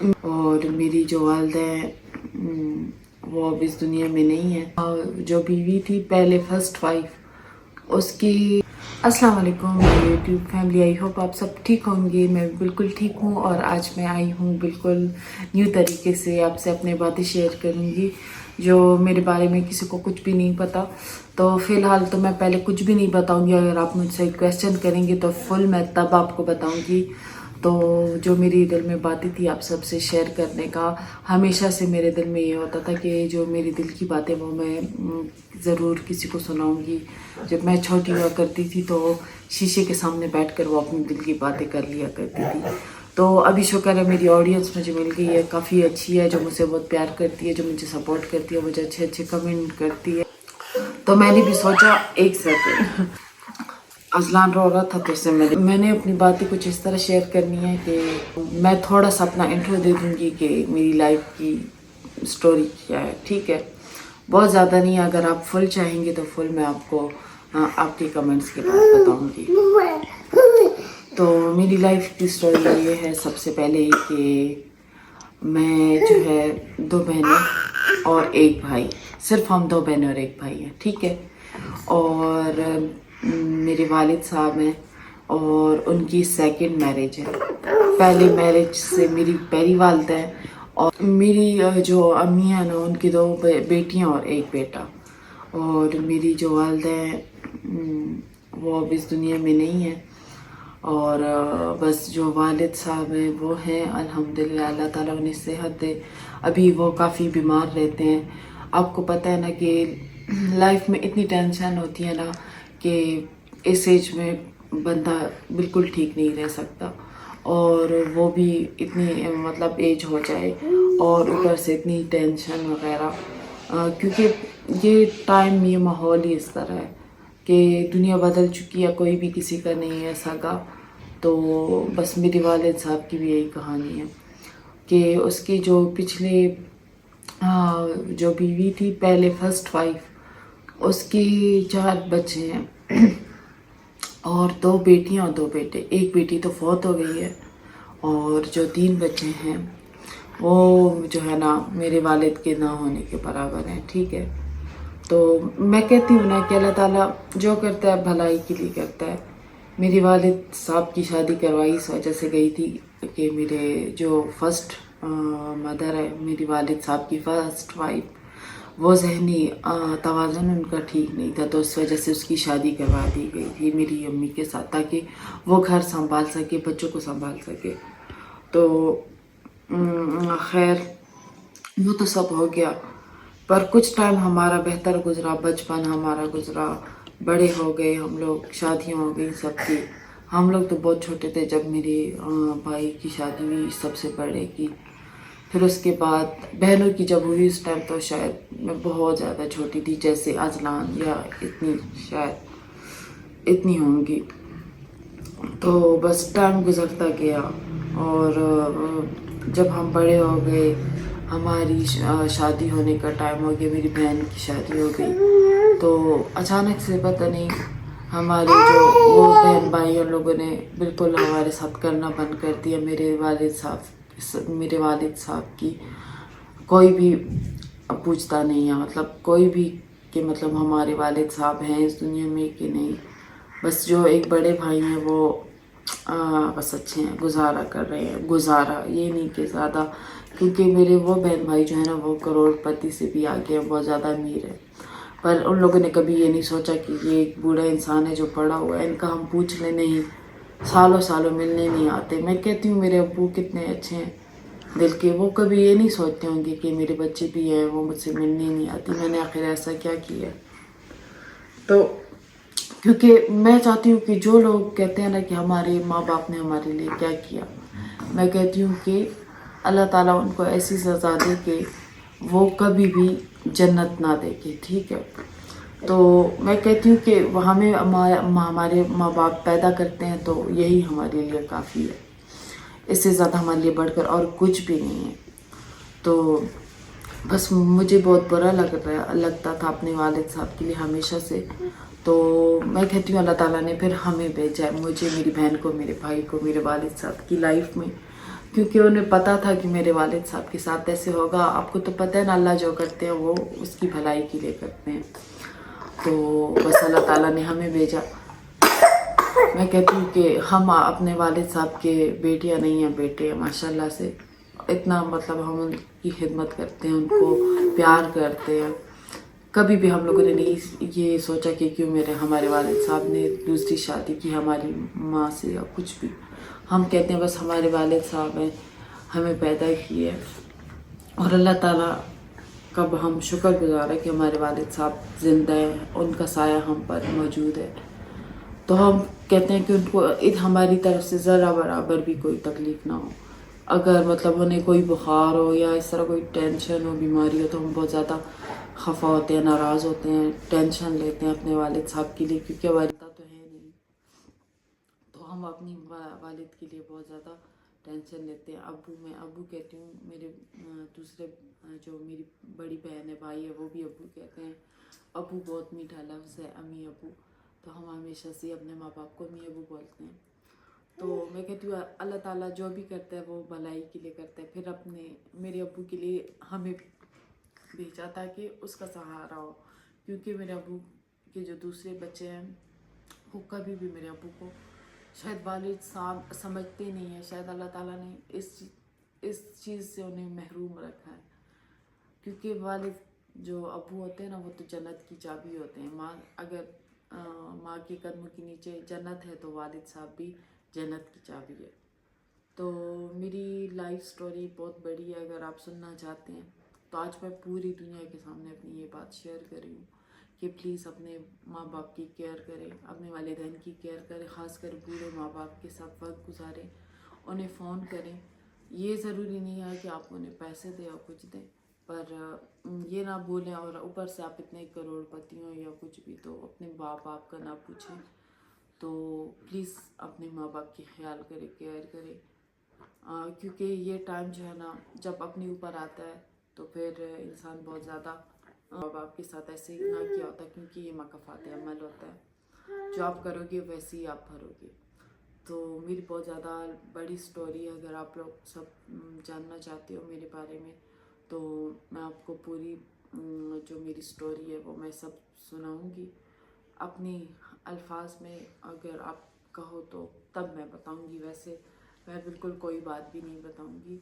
اور میری جو والدہ ہیں وہ اب اس دنیا میں نہیں ہے. جو بیوی تھی پہلے فرسٹ وائف اس کی. السلام علیکم یوٹیوب فیملی، آئی ہوپ آپ سب ٹھیک ہوں گے. میں بالکل ٹھیک ہوں اور آج میں آئی ہوں بالکل نیو طریقے سے آپ سے اپنے باتیں شیئر کروں گی جو میرے بارے میں کسی کو کچھ بھی نہیں پتہ. تو فی الحال تو میں پہلے کچھ بھی نہیں بتاؤں گی، اگر آپ مجھ سے کویسچن کریں گے تو فل میں تب آپ کو بتاؤں گی. تو جو میری دل میں باتیں تھی آپ سب سے شیئر کرنے کا، ہمیشہ سے میرے دل میں یہ ہوتا تھا کہ جو میری دل کی باتیں وہ میں ضرور کسی کو سناؤں گی. جب میں چھوٹی ہوا کرتی تھی تو شیشے کے سامنے بیٹھ کر وہ اپنی دل کی باتیں کر لیا کرتی تھی. تو ابھی شکر ہے میری آڈینس مجھے مل گئی ہے، کافی اچھی ہے، جو مجھ سے بہت پیار کرتی ہے، جو مجھے سپورٹ کرتی ہے، مجھے اچھے اچھے کمنٹ کرتی ہے. تو میں نے بھی سوچا ایک سیکنڈ ازلان رو رہا تھا تو اس سے میں نے اپنی باتیں کچھ اس طرح شیئر کرنی ہے کہ میں تھوڑا سا اپنا انٹرو دے دوں گی کہ میری لائف کی سٹوری کیا ہے. ٹھیک ہے، بہت زیادہ نہیں، اگر آپ فل چاہیں گے تو فل میں آپ کو آپ کے کمنٹس کے بعد بتاؤں گی. تو میری لائف کی سٹوری یہ ہے سب سے پہلے کہ میں جو ہے 2 بہنیں اور 1 بھائی، صرف ہم 2 بہنیں اور 1 بھائی ہیں. ٹھیک ہے، اور میرے والد صاحب ہیں اور ان کی سیکنڈ میرج ہے. پہلی میرج سے میری پہلی والدہ ہے اور میری جو امی ہیں نا ان کی 2 بیٹیاں اور 1 بیٹا. اور میری جو والدہ ہیں وہ اب اس دنیا میں نہیں ہے. اور بس جو والد صاحب ہیں وہ ہیں الحمدللہ، اللہ تعالیٰ انہیں صحت دے. ابھی وہ کافی بیمار رہتے ہیں. آپ کو پتہ ہے نا کہ لائف میں اتنی ٹینشن ہوتی ہے نا کہ اس ایج میں بندہ بالکل ٹھیک نہیں رہ سکتا، اور وہ بھی اتنی مطلب ایج ہو جائے اور اوپر سے اتنی ٹینشن وغیرہ. کیونکہ یہ ٹائم، یہ ماحول ہی اس طرح ہے کہ دنیا بدل چکی ہے، کوئی بھی کسی کا نہیں ہے سگا. تو بس میرے والد صاحب کی بھی یہی کہانی ہے کہ اس کی جو پچھلے جو بیوی تھی پہلے فرسٹ وائف اس کی 4 بچے ہیں اور 2 بیٹیاں اور 2 بیٹے. 1 بیٹی تو فوت ہو گئی ہے اور جو 3 بچے ہیں وہ جو ہے نا میرے والد کے نہ ہونے کے برابر ہیں. ٹھیک ہے، تو میں کہتی ہوں نا کہ اللہ تعالیٰ جو کرتا ہے بھلائی کے لیے کرتا ہے. میری والد صاحب کی شادی کروائی اس وجہ سے گئی تھی کہ میرے جو فرسٹ مدر ہے، میری والد صاحب کی فرسٹ وائف، وہ ذہنی توازن ان کا ٹھیک نہیں تھا، تو اس وجہ سے اس کی شادی کروا دی گئی تھی میری امی کے ساتھ تاکہ وہ گھر سنبھال سکے، بچوں کو سنبھال سکے. تو خیر وہ تو سب ہو گیا، پر کچھ ٹائم ہمارا بہتر گزرا، بچپن ہمارا گزرا، بڑے ہو گئے ہم لوگ، شادیاں ہو گئی سب کی. ہم لوگ تو بہت چھوٹے تھے جب میرے بھائی کی شادی ہوئی سب سے بڑے کی. پھر اس کے بعد بہنوں کی جب ہوئی اس ٹائم تو شاید میں بہت زیادہ چھوٹی تھی، جیسے ازلان یا اتنی شاید اتنی ہوں گی. تو بس ٹائم گزرتا گیا اور جب ہم بڑے ہو گئے، ہماری شادی ہونے کا ٹائم ہو گیا، میری بہن کی شادی ہو گئی. تو اچانک سے پتہ نہیں ہمارے جو وہ بہن بھائی ان لوگوں نے بالکل ہمارے ساتھ کرنا بند کر دیا. میرے والد صاحب کی کوئی بھی پوچھتا نہیں ہے، مطلب کوئی بھی کہ مطلب ہمارے والد صاحب ہیں اس دنیا میں کہ نہیں. بس جو 1 بڑے بھائی ہیں وہ بس اچھے ہیں، گزارا کر رہے ہیں. گزارا یہ نہیں کہ زیادہ، کیونکہ میرے وہ بہن بھائی جو ہیں نا وہ کروڑ پتی سے بھی آگے ہیں، بہت زیادہ امیر ہے. پر ان لوگوں نے کبھی یہ نہیں سوچا کہ یہ ایک بوڑھا انسان ہے جو پڑا ہوا ہے، ان کا ہم پوچھ لیں. نہیں، سالوں سالوں ملنے نہیں آتے. میں کہتی ہوں میرے ابو کتنے اچھے ہیں دل کے، وہ کبھی یہ نہیں سوچتے ہوں گے کہ میرے بچے بھی ہیں وہ مجھ سے ملنے نہیں آتی. میں نے آخر ایسا کیا کیا؟ تو کیونکہ میں چاہتی ہوں کہ جو لوگ کہتے ہیں نا کہ ہمارے ماں باپ نے ہمارے لیے کیا کیا، میں کہتی ہوں کہ اللہ تعالیٰ ان کو ایسی سزا دے کہ وہ کبھی بھی جنت نہ دیکھے. ٹھیک ہے، تو میں کہتی ہوں کہ ہمیں ہمارے ماں باپ پیدا کرتے ہیں تو یہی ہمارے لیے کافی ہے، اس سے زیادہ ہمارے لیے بڑھ کر اور کچھ بھی نہیں ہے. تو بس مجھے بہت برا لگتا تھا اپنے والد صاحب کے لیے ہمیشہ سے. تو میں کہتی ہوں اللہ تعالیٰ نے پھر ہمیں بھیجا ہے، مجھے، میری بہن کو، میرے بھائی کو، میرے والد صاحب کی لائف میں. کیونکہ انہیں پتہ تھا کہ میرے والد صاحب کے ساتھ ایسے ہوگا. آپ کو تو پتہ ہے نا اللہ جو کرتے ہیں وہ اس کی بھلائی کے لیے کرتے ہیں. تو بس اللہ تعالیٰ نے ہمیں بھیجا. میں کہتی ہوں کہ ہم اپنے والد صاحب کے بیٹیاں نہیں ہیں بیٹے ہیں ماشاء اللہ سے. اتنا مطلب ہم ان کی خدمت کرتے ہیں, ان کو پیار کرتے ہیں. کبھی بھی ہم لوگوں نے نہیں یہ سوچا کہ کیوں ہمارے والد صاحب نے دوسری شادی کی ہماری ماں سے یا کچھ بھی. ہم کہتے ہیں بس ہمارے والد صاحب ہیں, ہمیں پیدا کیے, اور اللہ تعالیٰ کا ہم شکر گزار ہے کہ ہمارے والد صاحب زندہ ہیں, ان کا سایہ ہم پر موجود ہے. تو ہم کہتے ہیں کہ ان کو ہماری طرف سے ذرا برابر بھی کوئی تکلیف نہ ہو. اگر مطلب انہیں کوئی بخار ہو یا اس طرح کوئی ٹینشن ہو, بیماری ہو, تو ہم بہت زیادہ خفا ہوتے ہیں, ناراض ہوتے ہیں, ٹینشن لیتے ہیں اپنے والد صاحب کے لیے, کیونکہ والدہ تو ہے نہیں. تو ہم اپنی والد کے لیے بہت زیادہ ٹینشن لیتے ہیں. میں ابو کہتی ہوں, میرے دوسرے جو میری بڑی بہن ہے, بھائی ہے, وہ بھی ابو کہتے ہیں. ابو بہت میٹھا لفظ ہے, امی ابو. تو ہم ہمیشہ سے اپنے ماں باپ کو امی ابو بولتے ہیں. تو میں کہتی ہوں اللہ تعالیٰ جو بھی کرتا ہے وہ بھلائی کے لیے کرتا ہے. پھر میرے ابو کے لیے ہمیں بھیجا تھا کہ اس کا سہارا ہو, کیونکہ میرے ابو کے جو دوسرے بچے ہیں وہ کبھی بھی میرے ابو کو شاید والد صاحب سمجھتے نہیں ہیں. شاید اللہ تعالیٰ نے اس چیز سے انہیں محروم رکھا ہے, کیونکہ والد جو ابو ہوتے ہیں نا وہ تو جنت کی چابی ہوتے ہیں. اگر ماں کے قدموں کے نیچے جنت ہے تو والد صاحب بھی جنت کی چابی ہے. تو میری لائف سٹوری بہت بڑی ہے, اگر آپ سننا چاہتے ہیں تو آج میں پوری دنیا کے سامنے اپنی یہ بات شیئر کر رہی ہوں کہ پلیز اپنے ماں باپ کی کیئر کریں, اپنے والدین کی کیئر کریں, خاص کر بوڑھے ماں باپ کے ساتھ وقت گزاریں, انہیں فون کریں. یہ ضروری نہیں ہے کہ آپ انہیں پیسے دیں اور کچھ دیں, پر یہ نہ بولیں اور اوپر سے آپ اتنے کروڑ پتی ہوں یا کچھ بھی تو اپنے ماں باپ کا نہ پوچھیں. تو پلیز اپنے ماں باپ کی خیال کریں, کیئر کریں, کیونکہ یہ ٹائم جو ہے نا جب اپنے اوپر آتا ہے تو پھر انسان بہت زیادہ ماں باپ کے ساتھ ایسے ہی نہ کیا ہوتا, کیونکہ یہ مکافات عمل ہوتا ہے, جو آپ کرو گے ویسے ہی آپ بھرو گے. تو میری بہت زیادہ بڑی سٹوری ہے, اگر آپ لوگ سب جاننا چاہتے ہو میرے بارے میں تو میں آپ کو پوری جو میری سٹوری ہے وہ میں سب سناؤں گی اپنی الفاظ میں. اگر آپ کہو تو تب میں بتاؤں گی, ویسے میں بالکل کوئی بات بھی نہیں بتاؤں گی,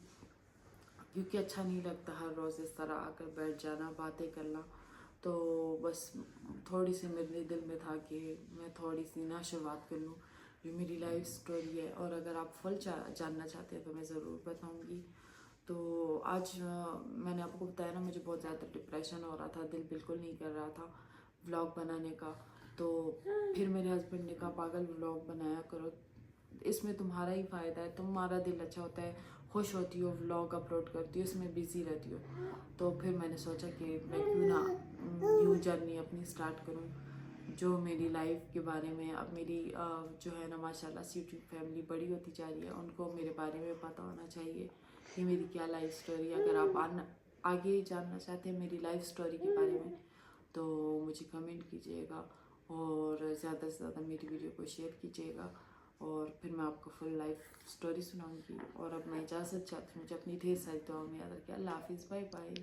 کیونکہ اچھا نہیں لگتا ہر روز اس طرح آ کر بیٹھ جانا, باتیں کرنا. تو بس تھوڑی سی میرے دل میں تھا کہ میں تھوڑی سی نہ شروعات کر لوں جو میری لائف سٹوری ہے, اور اگر آپ فل جاننا چاہتے ہیں تو میں ضرور بتاؤں گی. تو آج میں نے آپ کو بتایا نا مجھے بہت زیادہ ڈپریشن ہو رہا تھا, دل بالکل نہیں کر رہا تھا ولاگ بنانے کا. تو پھر میرے ہسبینڈ نے کہا پاگل ولاگ بنایا کرو, اس میں تمہارا ہی فائدہ ہے, تمہارا دل اچھا ہوتا ہے, خوش ہوتی ہو, ولاگ اپلوڈ کرتی ہو, اس میں بزی رہتی ہو. تو پھر میں نے سوچا کہ میں کیوں نہ یوں جرنی اپنی سٹارٹ کروں جو میری لائف کے بارے میں. اب میری جو ہے نا ماشاء اللہ سی یوٹیوب فیملی بڑی ہوتی جا رہی ہے, ان کو میرے بارے میں پتہ ہونا چاہیے کہ میری کیا لائف سٹوری ہے. اگر آپ آگے جاننا چاہتے ہیں میری لائف سٹوری کے بارے میں تو مجھے کمنٹ کیجیے گا, اور زیادہ سے زیادہ میری ویڈیو کو شیئر کیجیے گا, اور پھر میں آپ کو فل لائف سٹوری سناؤں گی. اور اب میں اجازت چاہتی ہوں, مجھے اپنی ڈھیر ساری دعاؤں میں یاد رکھیں. اللہ حافظ, بائے بائے.